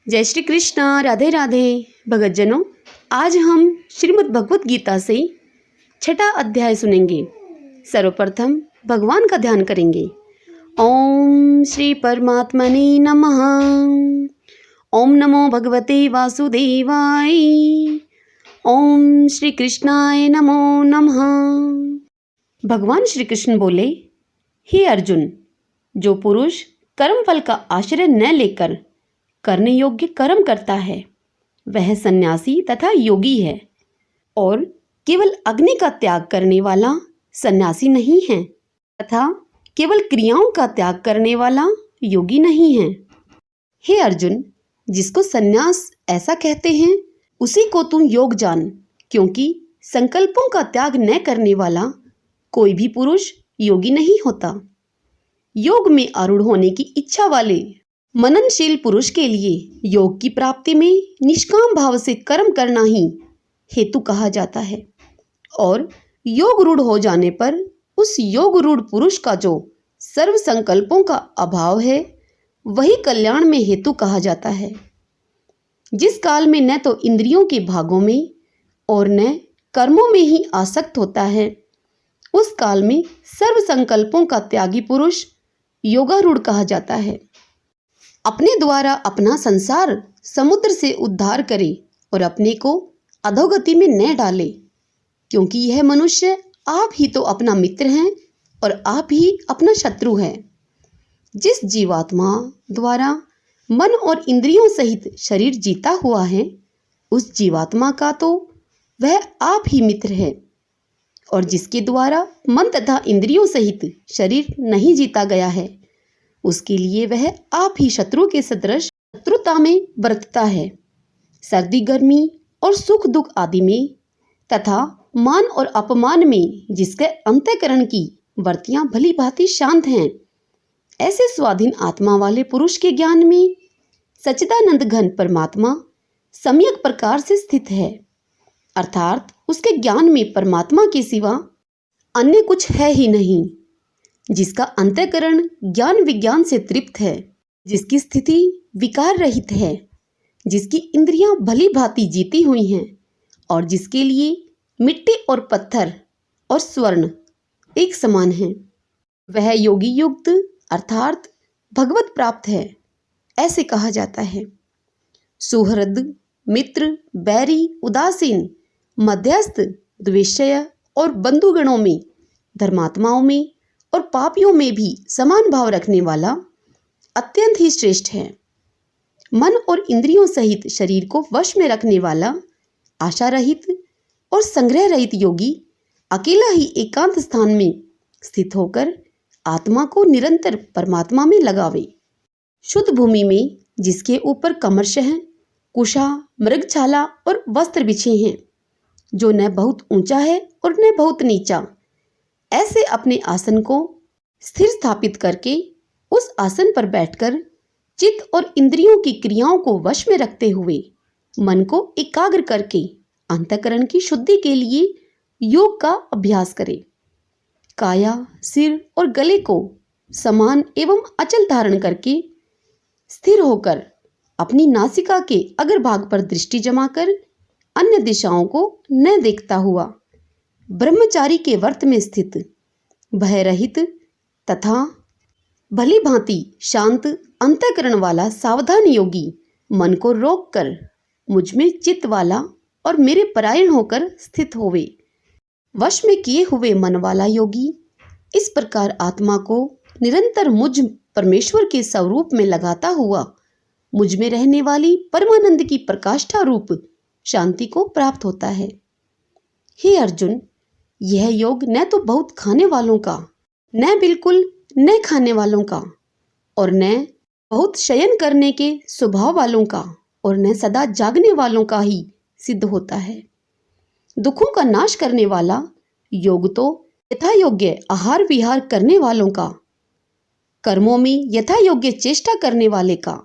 जय श्री कृष्ण। राधे राधे। भगतजनों, आज हम श्रीमद् भगवत गीता से छठा अध्याय सुनेंगे। सर्वप्रथम भगवान का ध्यान करेंगे। ओम श्री परमात्मने नमः। ओम नमो भगवते वासुदेवाय। ओम श्री कृष्णाय नमो नमः। भगवान श्री कृष्ण बोले, हे अर्जुन, जो पुरुष कर्म फल का आश्रय न लेकर करने योग्य कर्म करता है वह सन्यासी तथा योगी है, और केवल अग्नि का त्याग करने वाला सन्यासी नहीं है तथा केवल क्रियाओं का त्याग करने वाला योगी नहीं है। हे अर्जुन, जिसको सन्यास ऐसा कहते हैं उसी को तुम योग जान, क्योंकि संकल्पों का त्याग न करने वाला कोई भी पुरुष योगी नहीं होता। योग में आरूढ़ होने की इच्छा वाले मननशील पुरुष के लिए योग की प्राप्ति में निष्काम भाव से कर्म करना ही हेतु कहा जाता है, और योग रूढ़ हो जाने पर उस योग रूढ़ पुरुष का जो सर्व संकल्पों का अभाव है वही कल्याण में हेतु कहा जाता है। जिस काल में न तो इंद्रियों के भागों में और न कर्मों में ही आसक्त होता है, उस काल में सर्व संकल्पों का त्यागी पुरुष योगारूढ़ कहा जाता है। अपने द्वारा अपना संसार समुद्र से उद्धार करे और अपने को अधोगति में न डाले, क्योंकि यह मनुष्य आप ही तो अपना मित्र हैं और आप ही अपना शत्रु है। जिस जीवात्मा द्वारा मन और इंद्रियों सहित शरीर जीता हुआ है, उस जीवात्मा का तो वह आप ही मित्र है, और जिसके द्वारा मन तथा इंद्रियों सहित शरीर नहीं जीता गया है, उसके लिए वह आप ही शत्रु के सदृश शत्रुता में बरतता है। सर्दी गर्मी और सुख दुख आदि में तथा मान और अपमान में जिसके अंतःकरण की वृत्तियां भली भांति शांत हैं, ऐसे स्वाधीन आत्मा वाले पुरुष के ज्ञान में सच्चिदानंद घन परमात्मा सम्यक प्रकार से स्थित है, अर्थात उसके ज्ञान में परमात्मा के सिवा अन्य कुछ है ही नहीं। जिसका अंतःकरण ज्ञान विज्ञान से तृप्त है, जिसकी स्थिति विकार रहित है, जिसकी इंद्रियां भली भांति जीती हुई हैं, और जिसके लिए मिट्टी और पत्थर और स्वर्ण एक समान हैं, वह योगी युक्त अर्थात भगवत प्राप्त है, ऐसे कहा जाता है। सुहृद, मित्र, बैरी, उदासीन, मध्यस्थ, द्वेष्य और बंधुगणों में, धर्मात्माओं में और पापियों में भी समान भाव रखने वाला अत्यंत ही श्रेष्ठ है। मन और इंद्रियों सहित शरीर को वश में रखने वाला आशा रहित और संग्रह रहित योगी अकेला ही एकांत स्थान में स्थित होकर आत्मा को निरंतर परमात्मा में लगावे। शुद्ध भूमि में जिसके ऊपर कमर्शह, कुशा, मृगछाला और वस्त्र बिछे हैं, जो न बहुत ऊंचा है और न बहुत नीचा, ऐसे अपने आसन को स्थिर स्थापित करके उस आसन पर बैठकर चित्त और इंद्रियों की क्रियाओं को वश में रखते हुए मन को एकाग्र करके अंतःकरण की शुद्धि के लिए योग का अभ्यास करे। काया, सिर और गले को समान एवं अचल धारण करके स्थिर होकर अपनी नासिका के अग्रभाग पर दृष्टि जमाकर अन्य दिशाओं को न देखता हुआ ब्रह्मचारी के व्रत में स्थित, भय रहित तथा भली भांति शांत अंतःकरण वाला सावधान योगी मन को रोककर मुझ में चित्त वाला और मेरे परायण होकर स्थित होवे। वश में किए हुए मन वाला योगी इस प्रकार आत्मा को निरंतर मुझ परमेश्वर के स्वरूप में लगाता हुआ मुझ में रहने वाली परमानंद की प्रकाष्ठा रूप शांति को प्राप्त होता है। हे अर्जुन, यह योग न तो बहुत खाने वालों का, न बिल्कुल न खाने वालों का, और न बहुत शयन करने के स्वभाव वालों का, और न सदा जागने वालों का ही सिद्ध होता है। दुखों का नाश करने वाला योग तो यथा योग्य आहार विहार करने वालों का, कर्मों में यथा योग्य चेष्टा करने वाले का,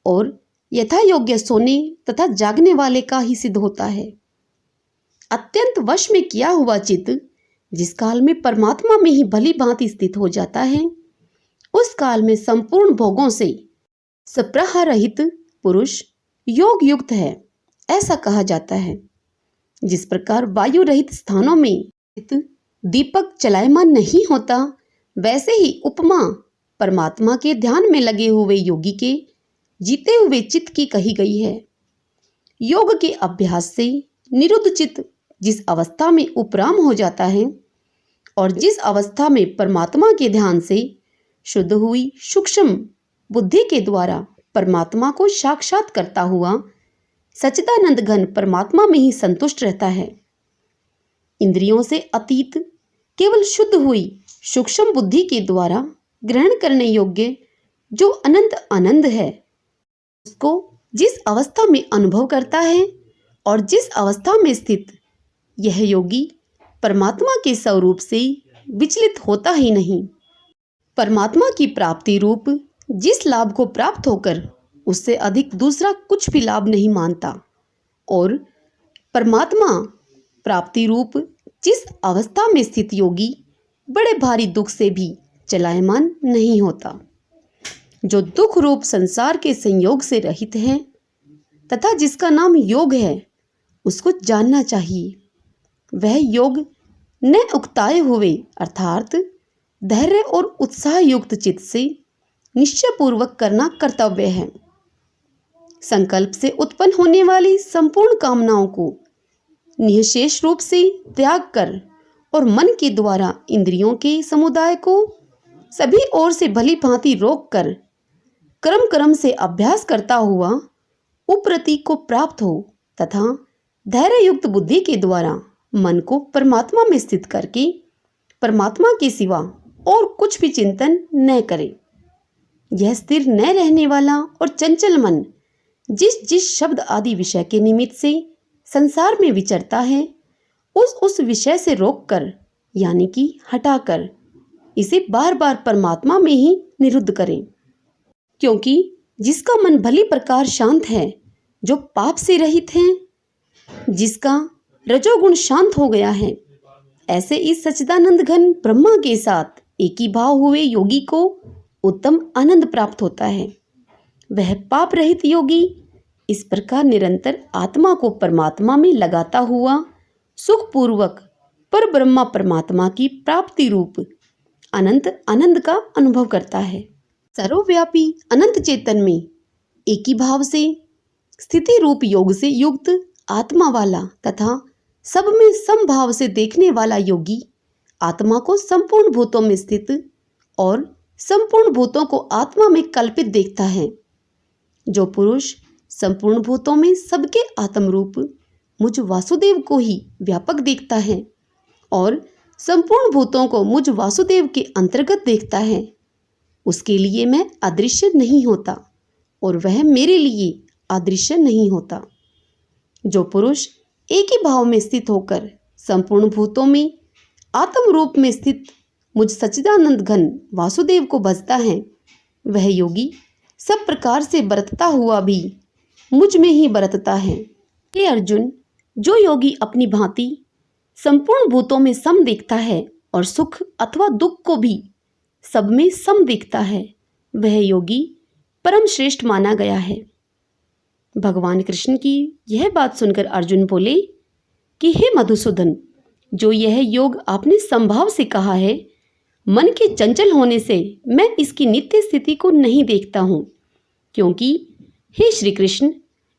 और यथा योग्य सोने तथा जागने वाले का ही सिद्ध होता है। अत्यंत वश में किया हुआ चित्त जिस काल में परमात्मा में ही भली भांति स्थित हो जाता है, उस काल में संपूर्ण भोगों से सप्रहा रहित पुरुष योग युक्त है, ऐसा कहा जाता है। जिस प्रकार वायु रहित स्थानों में दीपक चलायमान नहीं होता, वैसे ही उपमा परमात्मा के ध्यान में लगे हुए योगी के जीते हुए चित्त की कही गई है। योग के अभ्यास से निरुद्ध चित्त जिस अवस्था में उपराम हो जाता है और जिस अवस्था में परमात्मा के ध्यान से शुद्ध हुई सूक्ष्म बुद्धि के द्वारा परमात्मा को साक्षात करता हुआ सच्चिदानंद घन परमात्मा में ही संतुष्ट रहता है। इंद्रियों से अतीत केवल शुद्ध हुई सूक्ष्म बुद्धि के द्वारा ग्रहण करने योग्य जो अनंत आनंद है, उसको जिस अवस्था में अनुभव करता है और जिस अवस्था में स्थित यह योगी परमात्मा के स्वरूप से विचलित होता ही नहीं। परमात्मा की प्राप्ति रूप जिस लाभ को प्राप्त होकर उससे अधिक दूसरा कुछ भी लाभ नहीं मानता और परमात्मा प्राप्ति रूप जिस अवस्था में स्थित योगी बड़े भारी दुख से भी चलायमान नहीं होता, जो दुख रूप संसार के संयोग से रहित है तथा जिसका नाम योग है, उसको जानना चाहिए। वह योग न उकताए हुए अर्थात धैर्य और उत्साह युक्त चित्त से निश्चय पूर्वक करना कर्तव्य है। संकल्प से उत्पन्न होने वाली संपूर्ण कामनाओं को निःशेष रूप से त्याग कर और मन के द्वारा इंद्रियों के समुदाय को सभी ओर से भली भांति रोक कर क्रम क्रम से अभ्यास करता हुआ उपरति को प्राप्त हो तथा धैर्य युक्त बुद्धि के द्वारा मन को परमात्मा में स्थित करके परमात्मा के सिवा और कुछ भी चिंतन न करे। यह स्थिर न रहने वाला और चंचल मन जिस जिस शब्द आदि विषय के निमित्त से संसार में विचरता है, उस विषय से रोककर यानी कि हटाकर इसे बार बार परमात्मा में ही निरुद्ध करें। क्योंकि जिसका मन भली प्रकार शांत है, जो पाप से रहित है, जिसका रजोगुण शांत हो गया है, ऐसे इस सच्चिदानंद घन ब्रह्मा के साथ एक ही भाव हुए योगी को उत्तम आनंद प्राप्त होता है। वह पाप रहित योगी इस प्रकार निरंतर आत्मा को परमात्मा में लगाता हुआ सुखपूर्वक पर ब्रह्मा परमात्मा की प्राप्ति रूप अनंत आनंद का अनुभव करता है। सर्वव्यापी अनंत चेतन में एक ही भाव से स्थिति रूप योग से युक्त आत्मा वाला तथा सब में समभाव से देखने वाला योगी आत्मा को संपूर्ण भूतों में स्थित और संपूर्ण भूतों को आत्मा में कल्पित देखता है। जो पुरुष संपूर्ण भूतों में सबके आत्म रूप मुझ वासुदेव को ही व्यापक देखता है और संपूर्ण भूतों को मुझ वासुदेव के अंतर्गत देखता है, उसके लिए मैं अदृश्य नहीं होता और वह मेरे लिए अदृश्य नहीं होता। जो पुरुष एक ही भाव में स्थित होकर संपूर्ण भूतों में आत्म रूप में स्थित मुझ सच्चिदानंद घन वासुदेव को भजता है, वह योगी सब प्रकार से बरतता हुआ भी मुझ में ही बरतता है। हे अर्जुन, जो योगी अपनी भांति संपूर्ण भूतों में सम देखता है और सुख अथवा दुख को भी सब में सम देखता है, वह योगी परम श्रेष्ठ माना गया है। भगवान कृष्ण की यह बात सुनकर अर्जुन बोले कि हे मधुसूदन, जो यह योग आपने संभाव से कहा है, मन के चंचल होने से मैं इसकी नित्य स्थिति को नहीं देखता हूँ, क्योंकि हे श्री कृष्ण,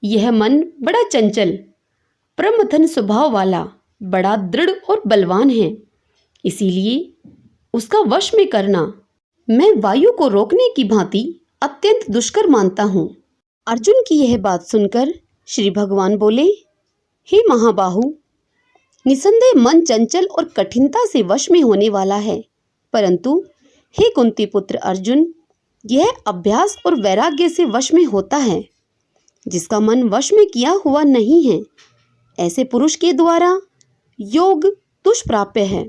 यह मन बड़ा चंचल परमधन स्वभाव वाला बड़ा दृढ़ और बलवान है, इसीलिए उसका वश में करना मैं वायु को रोकने की भांति अत्यंत दुष्कर मानता हूँ। अर्जुन की यह बात सुनकर श्री भगवान बोले, हे महाबाहु, निसंदेह मन चंचल और कठिनता से वश में होने वाला है, परंतु हे कुंती पुत्र अर्जुन, यह अभ्यास और वैराग्य से वश में होता है। जिसका मन वश में किया हुआ नहीं है, ऐसे पुरुष के द्वारा योग दुष्प्राप्य है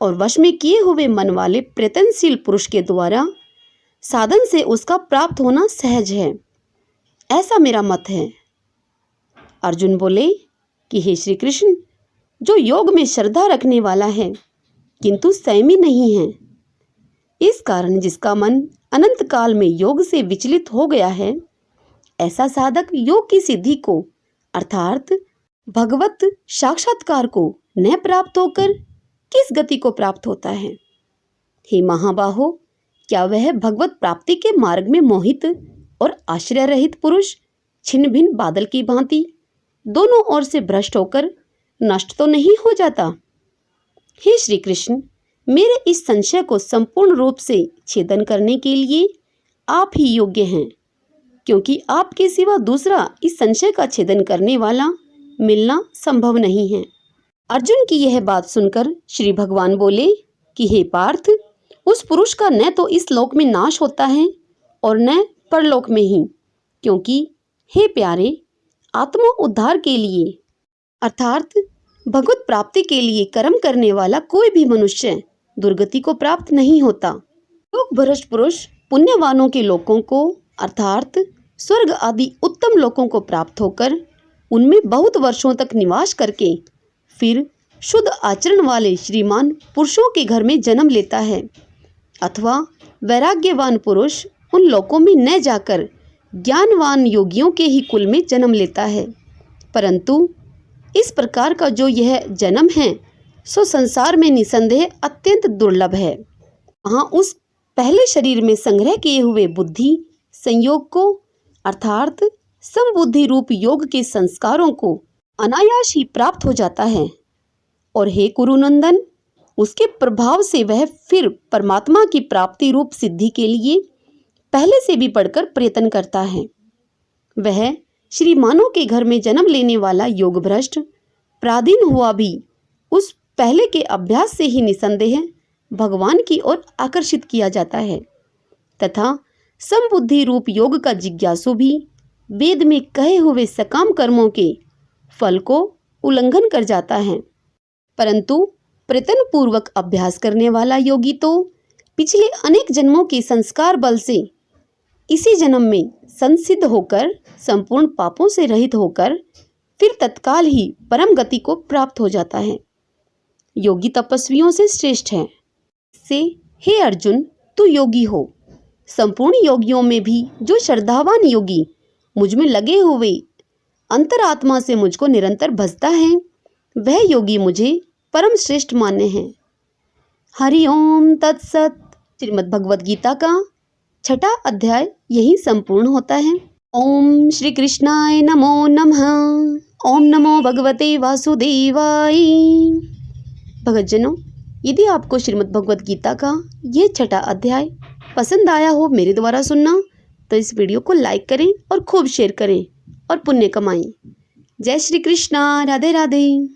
और वश में किए हुए मन वाले प्रयत्नशील पुरुष के द्वारा साधन से उसका प्राप्त होना सहज है, ऐसा मेरा मत है। अर्जुन बोले कि हे श्री कृष्ण, जो योग में श्रद्धा रखने वाला है किंतु संयमी नहीं है, इस कारण जिसका मन अनंत काल में योग से विचलित हो गया है, ऐसा साधक योग की सिद्धि को अर्थात भगवत साक्षात्कार को न प्राप्त होकर किस गति को प्राप्त होता है? हे महाबाहो, क्या वह भगवत प्राप्ति के मार्ग में मोहित और आश्रय रहित पुरुष छिन्न भिन्न बादल की भांति दोनों ओर से भ्रष्ट होकर नष्ट तो नहीं हो जाता? हे श्री कृष्ण, मेरे इस संशय को संपूर्ण रूप से छेदन करने के लिए आप ही योग्य हैं, क्योंकि आपके सिवा दूसरा इस संशय का छेदन करने वाला मिलना संभव नहीं है। अर्जुन की यह बात सुनकर श्री भगवान बोले कि हे पार्थ, उस पुरुष का न तो इस लोक में नाश होता है और न परलोक में ही, क्योंकि हे प्यारे, आत्मा उद्धार के लिए अर्थात भगवत प्राप्ति के लिए कर्म करने वाला कोई भी मनुष्य दुर्गति को प्राप्त नहीं होता। योग भ्रष्ट पुरुष पुण्यवानों के लोकों को अर्थात स्वर्ग आदि उत्तम लोकों को प्राप्त होकर उनमें बहुत वर्षों तक निवास करके फिर शुद्ध आचरण वाले श्रीमान पुरुषों के घर में जन्म लेता है, अथवा वैराग्यवान पुरुष उन लोकों में न जाकर ज्ञानवान योगियों के ही कुल में जन्म लेता है। परंतु इस प्रकार का जो यह जन्म है सो संसार में निसंदेह अत्यंत दुर्लभ है। वहाँ उस पहले शरीर में संग्रह किए हुए बुद्धि संयोग को अर्थात समबुद्धि रूप योग के संस्कारों को अनायास ही प्राप्त हो जाता है। और हे कुरुनंदन, उसके प्रभाव से वह फिर परमात्मा की प्राप्ति रूप सिद्धि के लिए पहले से भी बढ़कर प्रयत्न करता है। वह श्रीमानों के घर में जन्म लेने वाला योग भ्रष्ट पराधीन हुआ भी उस पहले के अभ्यास से ही निसंदेह भगवान की ओर आकर्षित किया जाता है, तथा समबुद्धि रूप योग का जिज्ञासु भी वेद में कहे हुए सकाम कर्मों के फल को उल्लंघन कर जाता है। परंतु प्रयत्न पूर्वक अभ्यास करने वाला योगी तो पिछले अनेक जन्मों के संस्कार बल से इसी जन्म में संसिद्ध होकर संपूर्ण पापों से रहित होकर फिर तत्काल ही परम गति को प्राप्त हो जाता है। योगी तपस्वियों से श्रेष्ठ है। से हे अर्जुन, तू योगी हो। संपूर्ण योगियों में भी जो श्रद्धावान योगी मुझ में लगे हुए अंतरात्मा से मुझको निरंतर भजता है, वह योगी मुझे परम श्रेष्ठ मान्य है। हरि ओम तत्सत। श्रीमद् भगवद गीता का 6वां अध्याय यही संपूर्ण होता है। ओम श्री कृष्णाय नमो नमः। ओम नमो भगवते वासुदेवाय। भगतजनों, यदि आपको श्रीमद् भगवद गीता का ये 6वां अध्याय पसंद आया हो मेरे द्वारा सुनना, तो इस वीडियो को लाइक करें और खूब शेयर करें और पुण्य कमाएं। जय श्री कृष्णा। राधे राधे।